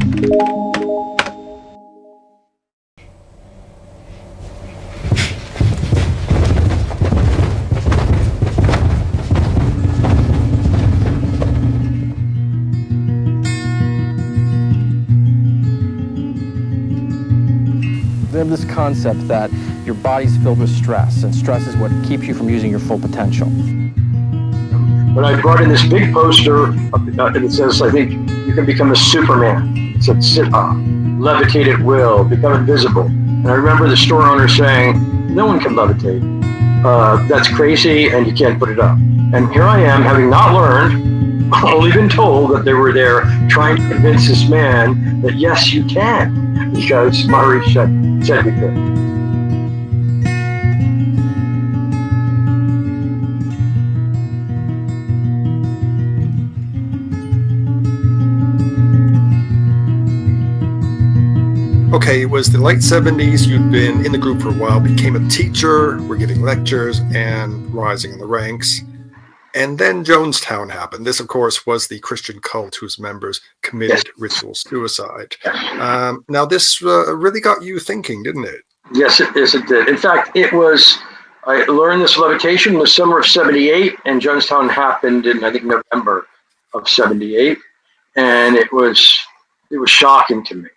They have this concept that your body's filled with stress, and stress is what keeps you from using your full potential. But I brought in this big poster, and it says, I think, you can become a Superman. It said, levitate at will, become invisible. And I remember the store owner saying, no one can levitate. That's crazy, and you can't put it up. And here I am, having not learned, only been told that they were there trying to convince this man that, yes, you can, because Maharishi said we could. Okay, it was the late 70s, you'd been in the group for a while, became a teacher, were giving lectures and rising in the ranks. And then Jonestown happened. This, of course, was the Christian cult whose members committed ritual suicide. Now, this really got you thinking, didn't it? Yes, it did. In fact, I learned this levitation in the summer of 78, and Jonestown happened in, I think, November of 78. And it was shocking to me.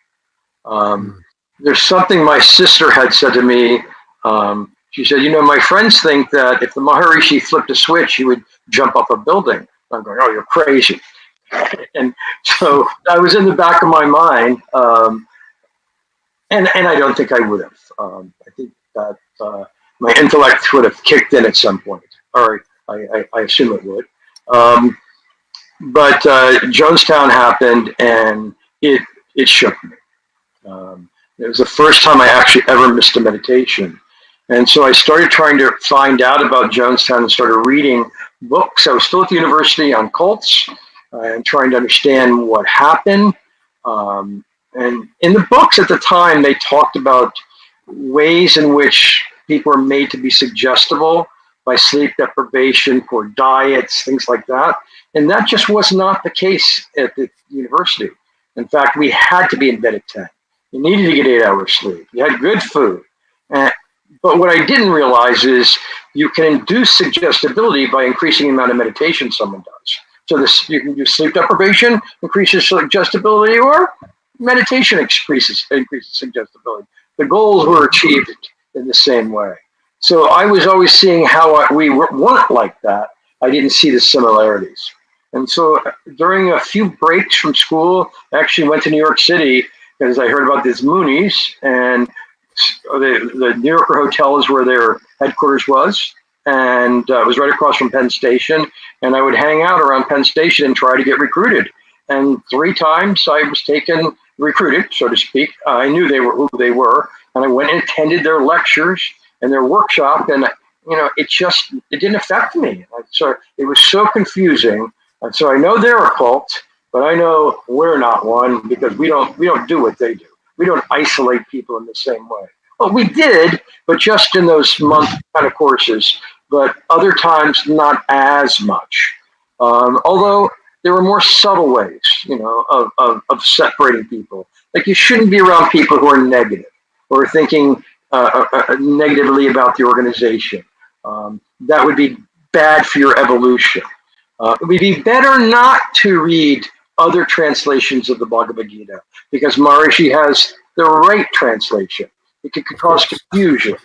There's something my sister had said to me. She said, my friends think that if the Maharishi flipped a switch, he would jump off a building. I'm going, oh, you're crazy. And so I was in the back of my mind, and I don't think I would have. I think that my intellect would have kicked in at some point, or I assume it would. But Jonestown happened, and it shook me. It was the first time I actually ever missed a meditation. And so I started trying to find out about Jonestown and started reading books. I was still at the university on cults and trying to understand what happened. And in the books at the time, they talked about ways in which people are made to be suggestible by sleep deprivation, poor diets, things like that. And that just was not the case at the university. In fact, we had to be in bed at 10. You needed to get 8 hours sleep. You had good food. But what I didn't realize is you can induce suggestibility by increasing the amount of meditation someone does. So you can do sleep deprivation, increases suggestibility, or meditation increases suggestibility. The goals were achieved in the same way. So I was always seeing how we weren't like that. I didn't see the similarities. And so during a few breaks from school, I actually went to New York City because I heard about these Moonies, and the New Yorker Hotel is where their headquarters was, and it was right across from Penn Station. And I would hang out around Penn Station and try to get recruited. And 3 times I was recruited, so to speak. I knew who they were, and I went and attended their lectures and their workshop, and it didn't affect me. So it was so confusing. And so I know they're a cult, but I know we're not one, because we don't do what they do. We don't isolate people in the same way. Well, we did, but just in those month kind of courses, but other times not as much. Although there were more subtle ways, of separating people. Like, you shouldn't be around people who are negative or thinking negatively about the organization. That would be bad for your evolution. It would be better not to read other translations of the Bhagavad Gita, because Maharishi has the right translation. It could cause confusion.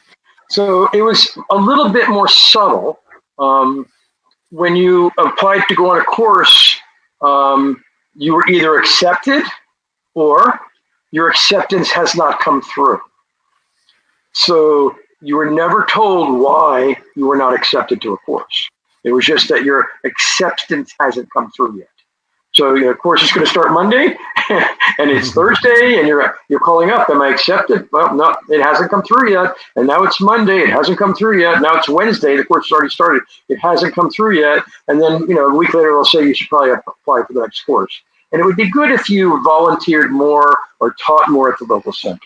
So it was a little bit more subtle. When you applied to go on a course, you were either accepted or your acceptance has not come through. So you were never told why you were not accepted to a course. It was just that your acceptance hasn't come through yet. So the course is going to start Monday, and it's Thursday, and you're calling up, am I accepted? Well, no, it hasn't come through yet. And now it's Monday, it hasn't come through yet. Now it's Wednesday, the course has already started. It hasn't come through yet. And then, a week later, they'll say you should probably apply for the next course. And it would be good if you volunteered more or taught more at the local center.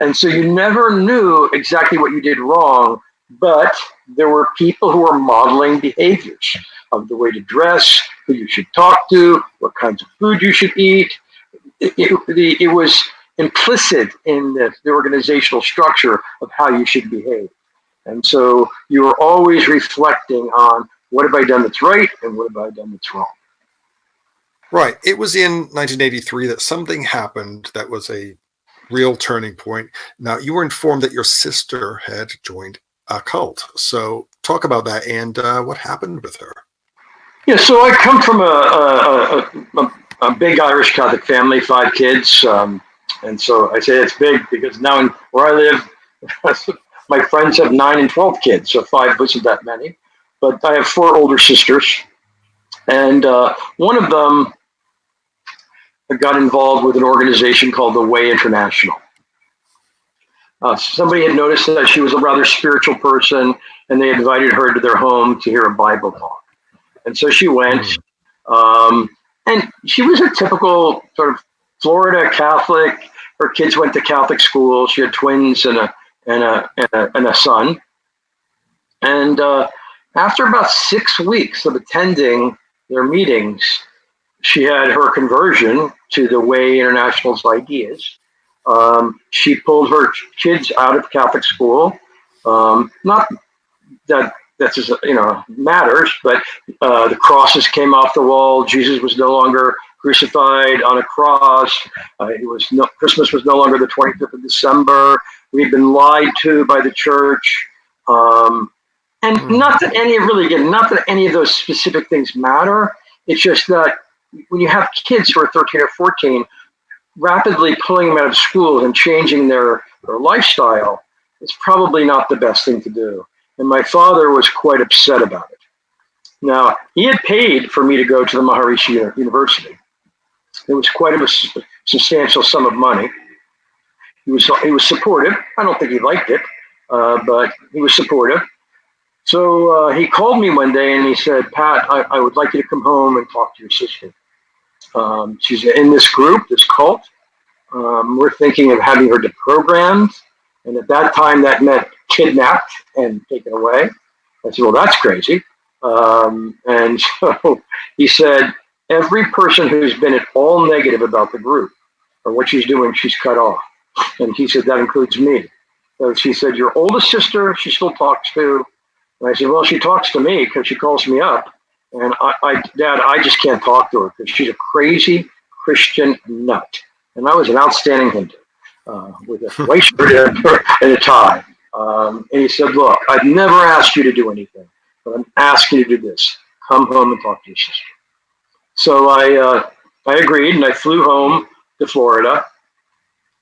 And so you never knew exactly what you did wrong, but there were people who were modeling behaviors of the way to dress, who you should talk to, what kinds of food you should eat, it was implicit in the organizational structure of how you should behave. And so you were always reflecting on what have I done that's right and what have I done that's wrong. Right. It was in 1983 that something happened that was a real turning point. Now, you were informed that your sister had joined a cult. So talk about that and what happened with her. Yeah, so I come from a big Irish Catholic family, 5 kids. And so I say it's big because now where I live, my friends have 9 and 12 kids, so 5 wasn't that many. But I have 4 older sisters. And one of them got involved with an organization called the Way International. Somebody had noticed that she was a rather spiritual person, and they invited her to their home to hear a Bible talk. And so she went, and she was a typical sort of Florida Catholic. Her kids went to Catholic school. She had twins and a son. And after about 6 weeks of attending their meetings, she had her conversion to the Way International's ideas. She pulled her kids out of Catholic school. Not that that's matters, but the crosses came off the wall. Jesus was no longer crucified on a cross. Christmas was no longer the 25th of December. We'd been lied to by the church. And not that any of those specific things matter. It's just that when you have kids who are 13 or 14, rapidly pulling them out of school and changing their lifestyle is probably not the best thing to do. And my father was quite upset about it. Now, he had paid for me to go to the Maharishi University. It was quite a substantial sum of money. He was supportive. I don't think he liked it, but he was supportive. So he called me one day and he said, "Pat, I would like you to come home and talk to your sister. She's in this group, this cult. We're thinking of having her deprogrammed." And at that time, that meant kidnapped and taken away. I said, "Well, that's crazy." And so he said, "Every person who's been at all negative about the group or what she's doing, she's cut off." And he said, "That includes me." So she said, "Your oldest sister, she still talks to." And I said, "Well, she talks to me because she calls me up. And Dad, I just can't talk to her because she's a crazy Christian nut." And I was an outstanding Hindu with a white shirt and a tie. And he said, "Look, I've never asked you to do anything, but I'm asking you to do this. Come home and talk to your sister." So I agreed, and I flew home to Florida,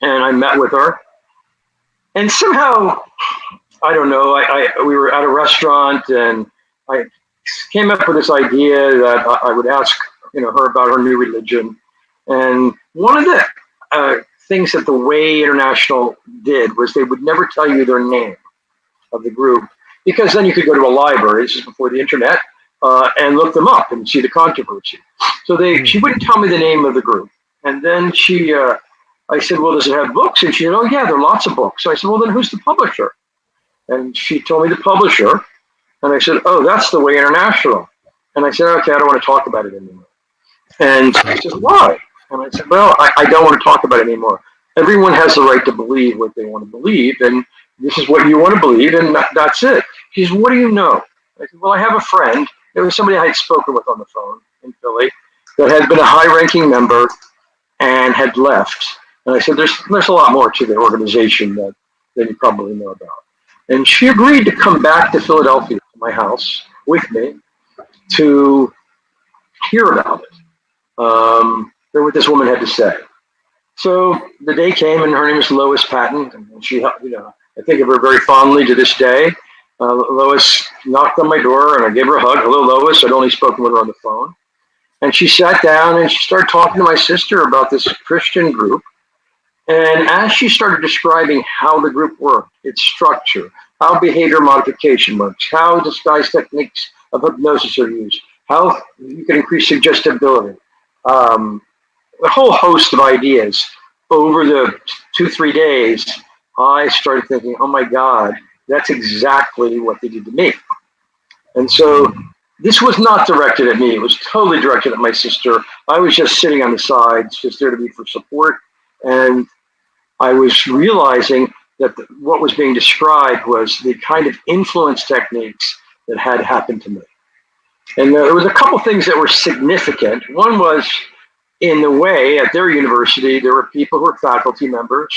and I met with her. And somehow, I don't know, we were at a restaurant, and I came up with this idea that I would ask her about her new religion. And one of the things that the Way International did was they would never tell you their name of the group, because then you could go to a library, this is before the internet, and look them up and see the controversy. So she wouldn't tell me the name of the group. And then I said, "Well, does it have books?" And she said, "Oh yeah, there are lots of books." So I said, "Well, then who's the publisher?" And she told me the publisher. And I said, "Oh, that's the Way International." And I said, "Okay, I don't want to talk about it anymore." And she said, "Why?" And I said, "Well, I don't want to talk about it anymore. Everyone has the right to believe what they want to believe, and this is what you want to believe, and that's it." She said, "What do you know?" I said, "Well, I have a friend." There was somebody I had spoken with on the phone in Philly that had been a high-ranking member and had left. And I said, there's a lot more to the organization than you probably know about. And she agreed to come back to Philadelphia, to my house, with me to hear about it, hear what this woman had to say. So the day came, and her name is Lois Patton, and she, I think of her very fondly to this day. Lois knocked on my door, and I gave her a hug. "Hello, Lois." I'd only spoken with her on the phone. And she sat down, and she started talking to my sister about this Christian group. And as she started describing how the group worked, its structure, how behavior modification works, how disguise techniques of hypnosis are used, how you can increase suggestibility, a whole host of ideas. Over the 2-3 days, I started thinking, oh my God, that's exactly what they did to me. And so this was not directed at me. It was totally directed at my sister. I was just sitting on the sides, just there to be for support. And I was realizing that what was being described was the kind of influence techniques that had happened to me. And there was a couple things that were significant. One was, in the way, at their university, there were people who were faculty members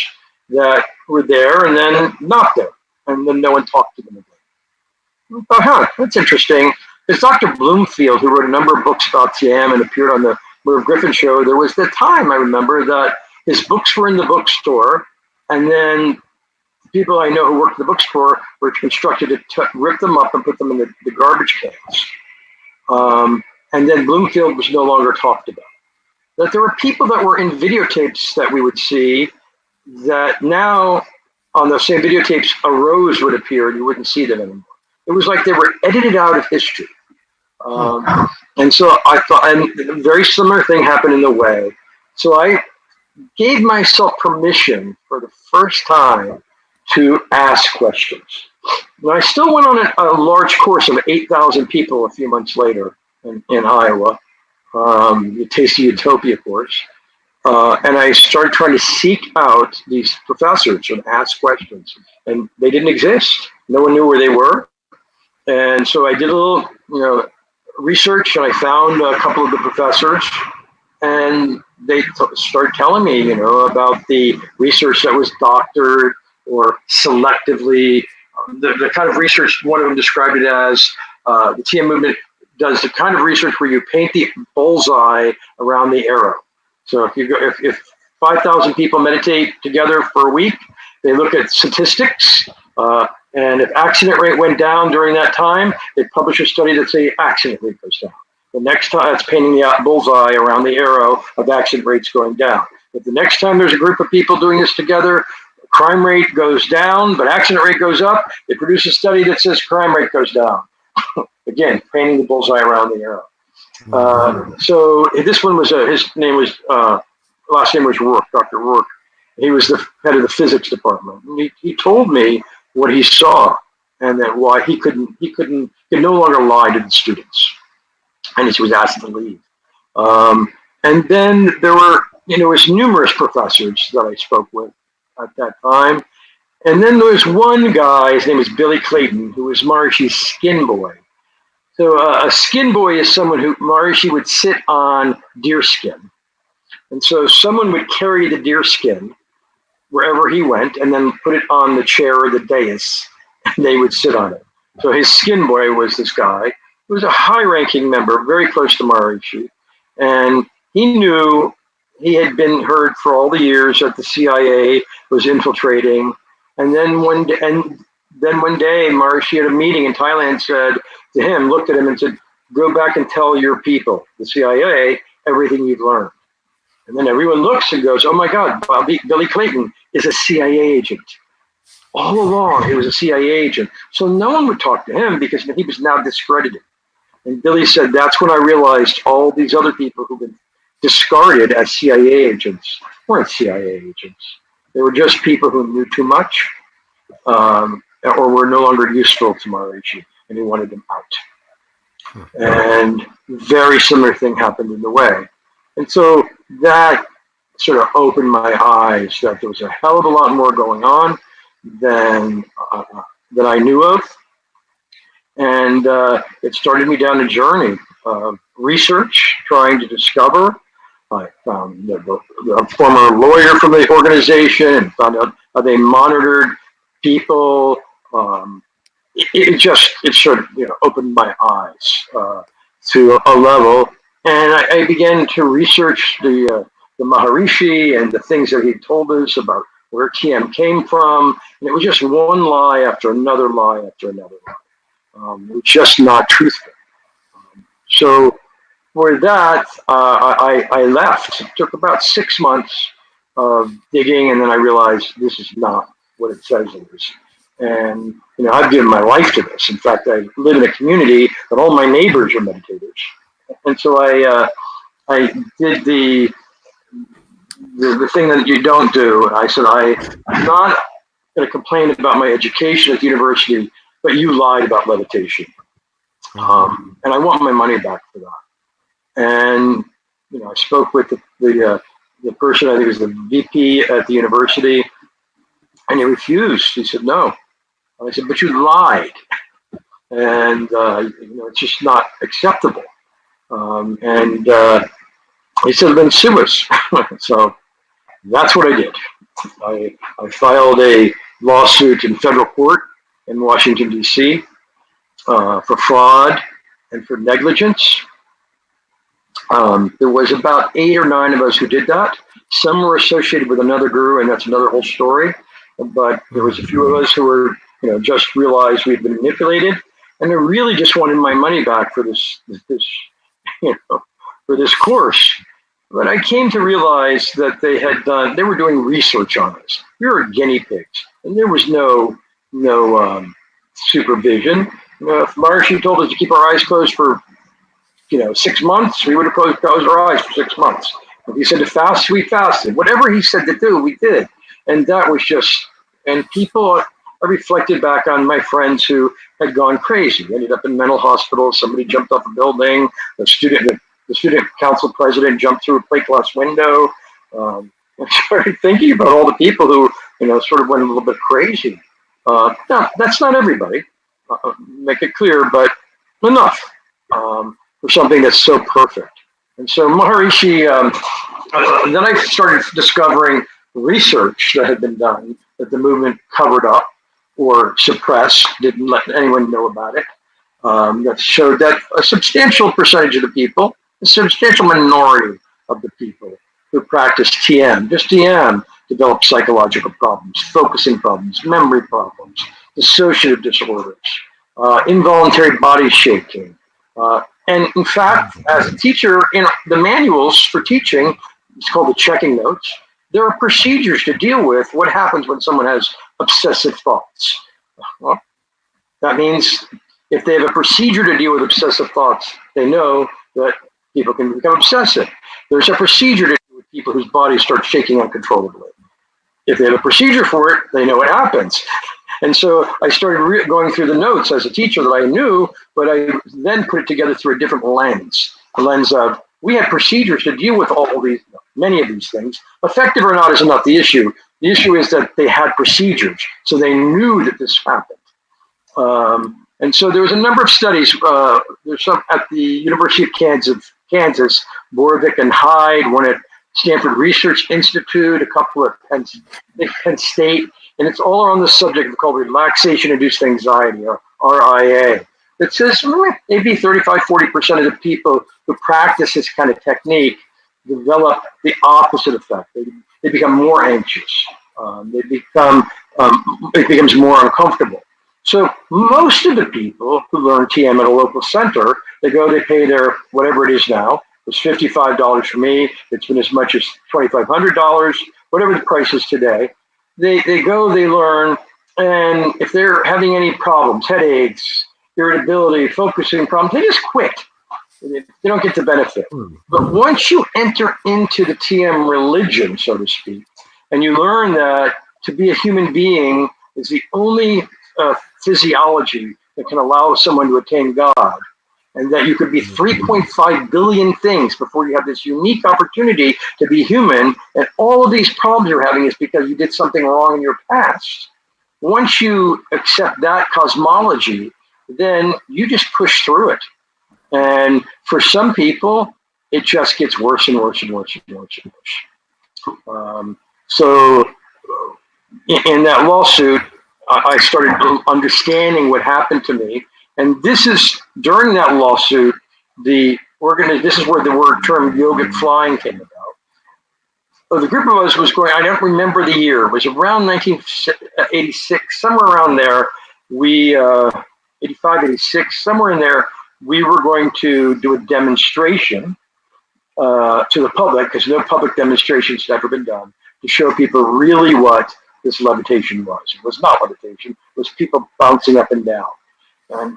that were there and then not there. And then no one talked to them again. I thought, that's interesting. There's Dr. Bloomfield, who wrote a number of books about TM and appeared on the Merv Griffin show. There was the time, I remember, that his books were in the bookstore, and then people I know who worked at the bookstore were instructed to rip them up and put them in the garbage cans. And then Bloomfield was no longer talked about. That there were people that were in videotapes that we would see that now on those same videotapes, a rose would appear and you wouldn't see them anymore. It was like they were edited out of history. And so I thought, and a very similar thing happened in the way. So I gave myself permission for the first time to ask questions. And I still went on a large course of 8,000 people a few months later in Iowa, the Taste of Utopia course. And I started trying to seek out these professors and ask questions. And they didn't exist. No one knew where they were. And so I did a little, research, and I found a couple of the professors, and they started telling me, about the research that was doctored or selectively, the kind of research. One of them described it as the TM movement does the kind of research where you paint the bullseye around the arrow. So if 5,000 people meditate together for a week, they look at statistics. And if accident rate went down during that time, they publish a study that say accident rate goes down. The next time, it's painting the bullseye around the arrow of accident rates going down. But the next time there's a group of people doing this together, crime rate goes down, but accident rate goes up. They produce a study that says crime rate goes down. Again, painting the bullseye around the arrow. So this one was, his name was, last name was Rourke, Dr. Rourke. He was the head of the physics department. And he told me what he saw, and that why he could no longer lie to the students, and he was asked to leave. And then there was numerous professors that I spoke with at that time, and then there was one guy. His name was Billy Clayton, who was Maharishi's skin boy. So a skin boy is someone who Maharishi would sit on deer skin, and so someone would carry the deer skin wherever he went, and then put it on the chair or the dais, and they would sit on it. So his skin boy was this guy who was a high-ranking member, very close to Maharishi, and he knew he had been heard for all the years that the CIA was infiltrating. And then one day, Maharishi at a meeting in Thailand said to him, looked at him and said, "Go back and tell your people, the CIA, everything you've learned." And then everyone looks and goes, "Oh my God, Billy Clayton is a CIA agent." All along, he was a CIA agent. So no one would talk to him because he was now discredited. And Billy said, that's when I realized all these other people who've been discarded as CIA agents weren't CIA agents. They were just people who knew too much or were no longer useful to Maharishi, and he wanted them out. And very similar thing happened in the way. And so that sort of opened my eyes that there was a hell of a lot more going on than I knew of. And it started me down a journey of research, trying to discover. I found a former lawyer from the organization and found out how they monitored people. It sort of opened my eyes to a level. And I began to research the Maharishi and the things that he told us about where TM came from. And it was just one lie after another lie after another lie. It was just not truthful. So for that, I left. It took about 6 months of digging, and then I realized this is not what it says it is. And I've given my life to this. In fact, I live in a community that all my neighbors are meditators. And so I did the thing that you don't do. I said, I'm not going to complain about my education at the university, but you lied about levitation. And I want my money back for that. And I spoke with the person, I think it was the VP at the university, and he refused. He said no. And I said, but you lied, and it's just not acceptable. And he said, then sue us. So that's what I did. I filed a lawsuit in federal court in Washington, D.C. For fraud and for negligence. There was about 8 or 9 of us who did that. Some were associated with another guru, and that's another whole story. But there was a few of us who were, just realized we'd been manipulated, and they really just wanted my money back for this for this course. But I came to realize that they were doing research on us. We were guinea pigs, and there was no supervision. If Maharishi told us to keep our eyes closed for 6 months, we would have closed our eyes for 6 months. If he said to fast, we fasted. Whatever he said to do, we did. And that was and people, I reflected back on my friends who had gone crazy, ended up in mental hospitals. Somebody jumped off a building. The student council president jumped through a plate glass window. I started thinking about all the people who, sort of went a little bit crazy. No, that's not everybody. Make it clear, but enough for something that's so perfect. And so Maharishi, then I started discovering research that had been done that the movement covered up or suppressed, didn't let anyone know about it, that showed that a substantial percentage of the people, a substantial minority of the people who practice TM, just TM, develop psychological problems, focusing problems, memory problems, dissociative disorders, involuntary body shaking. And in fact, as a teacher, in the manuals for teaching, it's called the checking notes, there are procedures to deal with what happens when someone has obsessive thoughts. Well, that means if they have a procedure to deal with obsessive thoughts, they know that people can become obsessive. There's a procedure to deal with people whose bodies start shaking uncontrollably. If they have a procedure for it, they know what happens. And so I started going through the notes as a teacher that I knew, but I then put it together through a different lens, the lens of we had procedures to deal with all of these, many of these things. Effective or not is not the issue. The issue is that they had procedures, so they knew that this happened. And so there was a number of studies. There's some at the University of Kansas, Borovic and Hyde, one at Stanford Research Institute, a couple at Penn State, and it's all around the subject called relaxation-induced anxiety, or RIA. It says maybe 35–40% of the people who practice this kind of technique develop the opposite effect. They become more anxious. It becomes more uncomfortable. So most of the people who learn TM at a local center, they pay their, whatever it is now, it was $55 for me, it's been as much as $2,500, whatever the price is today. They go, they learn, and if they're having any problems, headaches, irritability, focusing problems, they just quit. They don't get the benefit. But once you enter into the TM religion, so to speak, and you learn that to be a human being is the only physiology that can allow someone to attain God, and that you could be 3.5 billion things before you have this unique opportunity to be human, and all of these problems you're having is because you did something wrong in your past. Once you accept that cosmology, then you just push through it. And for some people, it just gets worse and worse and worse and worse and worse. So in that lawsuit, I started understanding what happened to me. And this is, during that lawsuit, this is where the term yogic flying came about. So the group of us was going, I don't remember the year, it was around 1986, somewhere around there. 85, 86, somewhere in there, we were going to do a demonstration to the public, because no public demonstrations had ever been done, to show people really what this levitation was. It was not levitation, it was people bouncing up and down.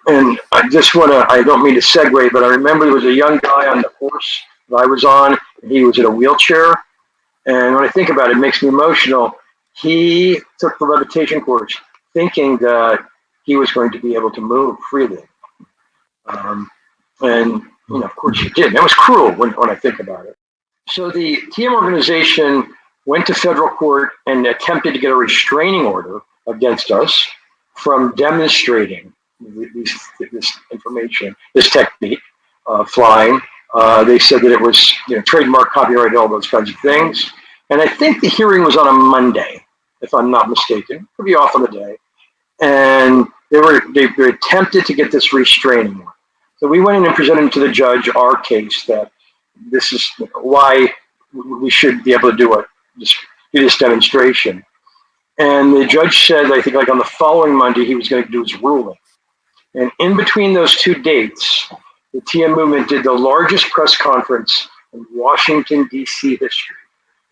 And I just want to, I don't mean to segue, but I remember there was a young guy on the horse that I was on, and he was in a wheelchair. And when I think about it, it makes me emotional. He took the levitation course thinking that he was going to be able to move freely. And of course he did. That was cruel when I think about it. So the TM organization went to federal court and attempted to get a restraining order against us from demonstrating this information, this technique, flying. They said that it was trademark, copyright, all those kinds of things. And I think the hearing was on a Monday, if I'm not mistaken. Could be off on the day. And they attempted to get this restraining order. So we went in and presented to the judge our case that this is why we should be able to do this demonstration. And the judge said, I think like on the following Monday, he was going to do his ruling. And in between those two dates, the TM movement did the largest press conference in Washington, D.C. history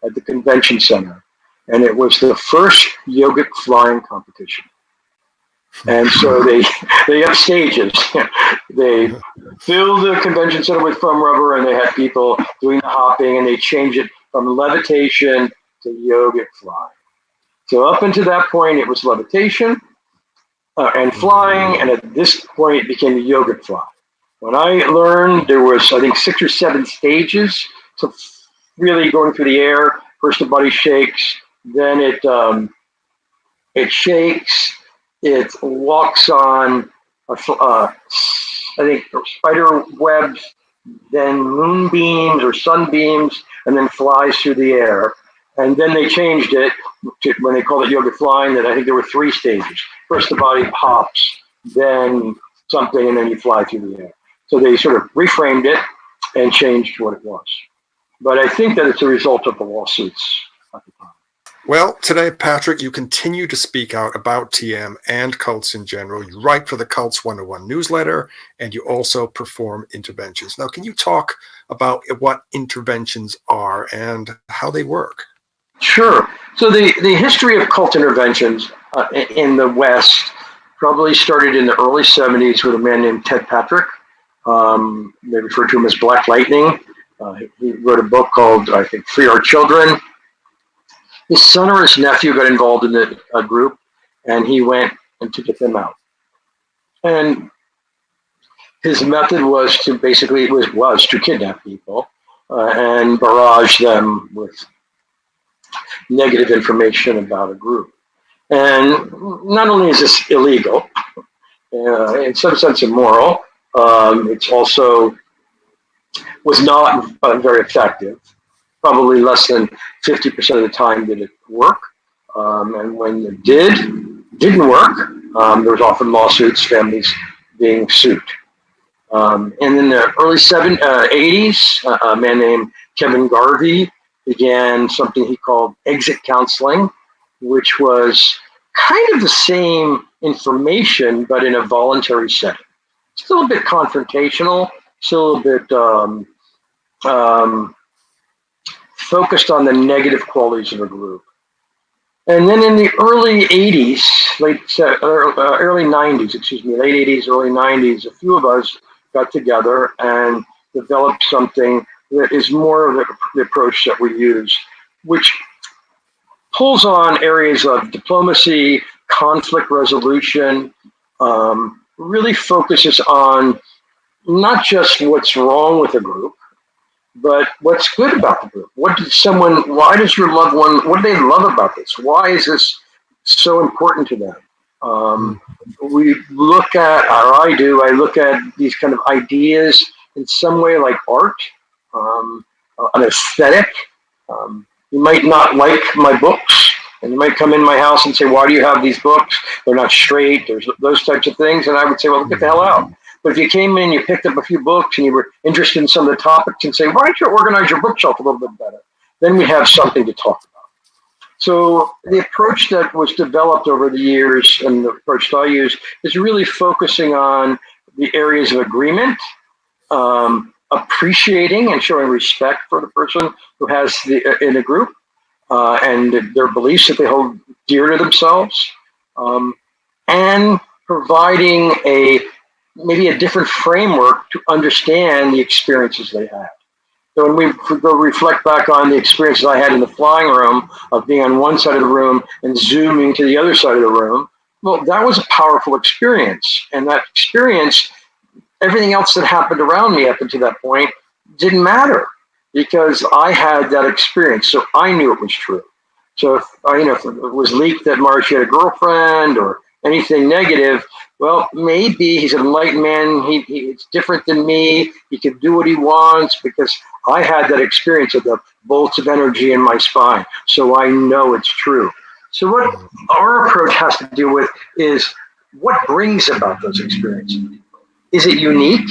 at the convention center. And it was the first yogic flying competition. And so they have stages. They filled the convention center with foam rubber, and they had people doing the hopping, and they changed it from levitation to yogic flying. So up until that point, it was levitation and flying, and at this point, it became the yogic fly. When I learned, there was, I think, 6 or 7 stages to really going through the air. First, the body shakes, then it shakes. It walks on, I think, spider webs, then moonbeams or sunbeams, and then flies through the air. And then they changed it to, when they called it yoga flying, that I think there were 3 stages. First, the body hops, then something, and then you fly through the air. So they sort of reframed it and changed what it was. But I think that it's a result of the lawsuits at the time. Well, today, Patrick, you continue to speak out about TM and cults in general. You write for the Cults 101 newsletter, and you also perform interventions. Now, can you talk about what interventions are and how they work? Sure. So the history of cult interventions in the West probably started in the early 70s with a man named Ted Patrick. They refer to him as Black Lightning. He wrote a book called, I think, Free Our Children. His son or his nephew got involved in the group, and he went and to get them out. And his method was to basically was to kidnap people and barrage them with negative information about a group. And not only is this illegal, in some sense immoral, it's also was not very effective. Probably less than 50% of the time did it work. And when it didn't work, there was often lawsuits, families being sued. And in the early 80s, a man named Kevin Garvey began something he called exit counseling, which was kind of the same information, but in a voluntary setting. Still a bit confrontational, still a bit focused on the negative qualities of a group. And then in the early 80s, early 90s, late 80s, early 90s, a few of us got together and developed something that is more of the approach that we use, which pulls on areas of diplomacy, conflict resolution, really focuses on not just what's wrong with a group, but what's good about the group. Why does your loved one, what do they love about this? Why is this so important to them? We look at, or I look at these kind of ideas in some way like art, an aesthetic. You might not like my books, and you might come in my house and say, why do you have these books? They're not straight, there's those types of things. And I would say, well, get the hell out. But if you came in, you picked up a few books and you were interested in some of the topics and say, why don't you organize your bookshelf a little bit better? Then we have something to talk about. So the approach that was developed over the years and the approach that I use is really focusing on the areas of agreement, appreciating and showing respect for the person who has in a group and their beliefs that they hold dear to themselves, and providing maybe a different framework to understand the experiences they had. So when we go reflect back on the experiences I had in the flying room of being on one side of the room and zooming to the other side of the room, well, that was a powerful experience. And that experience everything else that happened around me up until that point didn't matter because I had that experience. So I knew it was true. So if it was leaked that Maharishi had a girlfriend or anything negative, well, maybe he's an enlightened man. It's different than me. He can do what he wants because I had that experience of the bolts of energy in my spine. So I know it's true. So what our approach has to do with is what brings about those experiences. Is it unique?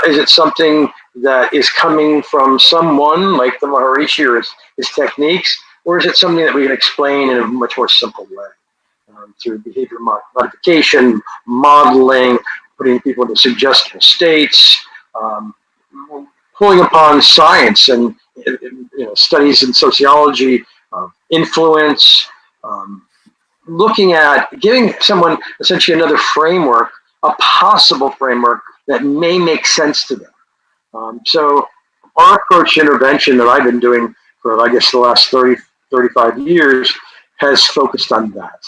Is it something that is coming from someone like the Maharishi or his techniques? Or is it something that we can explain in a much more simple way? Through behavior modification, modeling, putting people into suggestible states, pulling upon science and studies in sociology, influence, looking at giving someone essentially another framework, a possible framework that may make sense to them. So our approach to intervention that I've been doing for, I guess, the last 35 years has focused on that.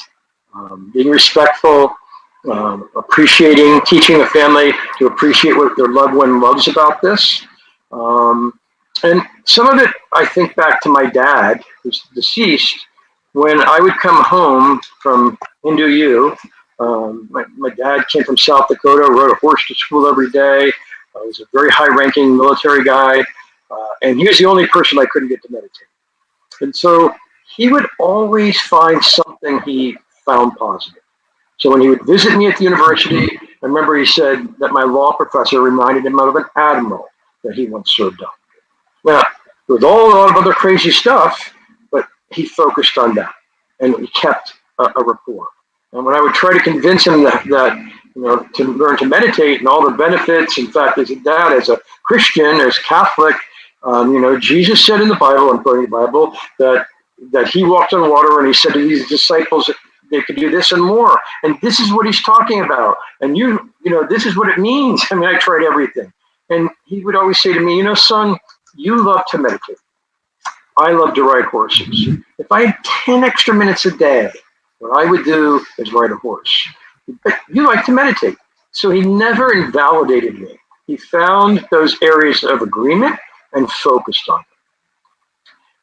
Being respectful, appreciating, teaching a family to appreciate what their loved one loves about this. And some of it, I think back to my dad, who's deceased, when I would come home from Hindu U. My dad came from South Dakota, rode a horse to school every day. He was a very high-ranking military guy, and he was the only person I couldn't get to meditate. And so he would always find something he found positive. So when he would visit me at the university, I remember he said that my law professor reminded him of an admiral that he once served on. Now, there was a lot of other crazy stuff, but he focused on that, and he kept a rapport. And when I would try to convince him that to learn to meditate and all the benefits, in fact, as a dad, as a Christian, as Catholic, Jesus said in the Bible, I'm quoting the Bible, that he walked on water and he said to these disciples that they could do this and more. And this is what he's talking about. And this is what it means. I mean, I tried everything. And he would always say to me, son, you love to meditate. I love to ride horses. If I had 10 extra minutes a day, what I would do is ride a horse. But you like to meditate. So he never invalidated me. He found those areas of agreement and focused on it.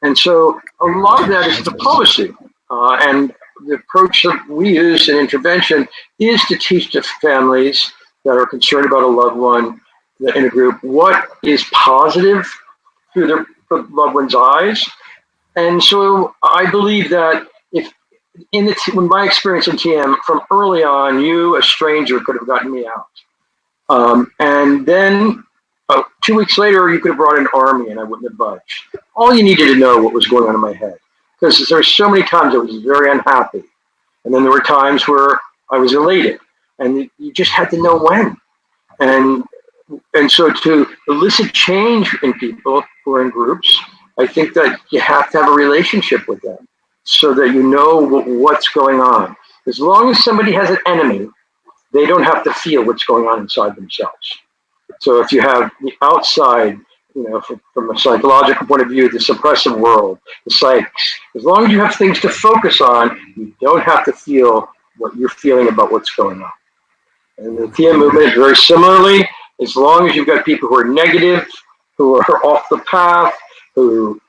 And so a lot of that is diplomacy. And the approach that we use in intervention is to teach the families that are concerned about a loved one in a group what is positive through the loved one's eyes. And so I believe that in my experience in TM, from early on, you, a stranger, could have gotten me out. And then 2 weeks later, you could have brought an army and I wouldn't have budged. All you needed to know what was going on in my head. Because there were so many times I was very unhappy. And then there were times where I was elated. And you just had to know when. And so to elicit change in people who are in groups, I think that you have to have a relationship with them so that you know what's going on. As long as somebody has an enemy, they don't have to feel what's going on inside themselves. So if you have the outside, from a psychological point of view, the suppressive world, the psyches, as long as you have things to focus on, you don't have to feel what you're feeling about what's going on. And the TM movement is very similarly, as long as you've got people who are negative, who are off the path, who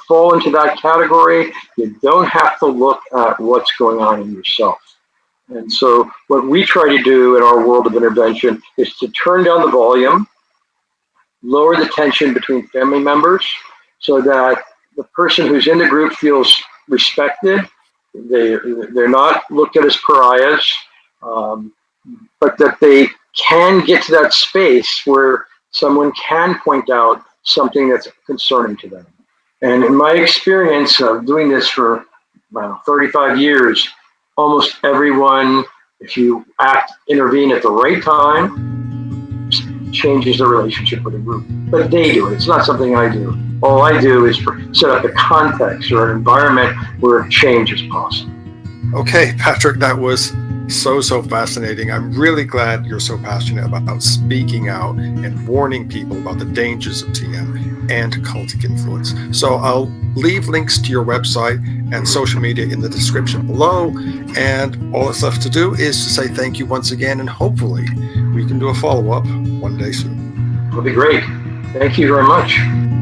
fall into that category, you don't have to look at what's going on in yourself. And so what we try to do in our world of intervention is to turn down the volume, lower the tension between family members so that the person who's in the group feels respected. They're not looked at as pariahs, but that they can get to that space where someone can point out something that's concerning to them. And in my experience of doing this for 35 years, almost everyone, if you intervene at the right time, changes the relationship with the group. But they do it. It's not something I do. All I do is set up a context or an environment where change is possible. Okay, Patrick, that was so fascinating. I'm really glad you're so passionate about speaking out and warning people about the dangers of TM and cultic influence. So I'll leave links to your website and social media in the description below. And all that's left to do is to say thank you once again, and hopefully we can do a follow-up one day soon. It'll be great. Thank you very much.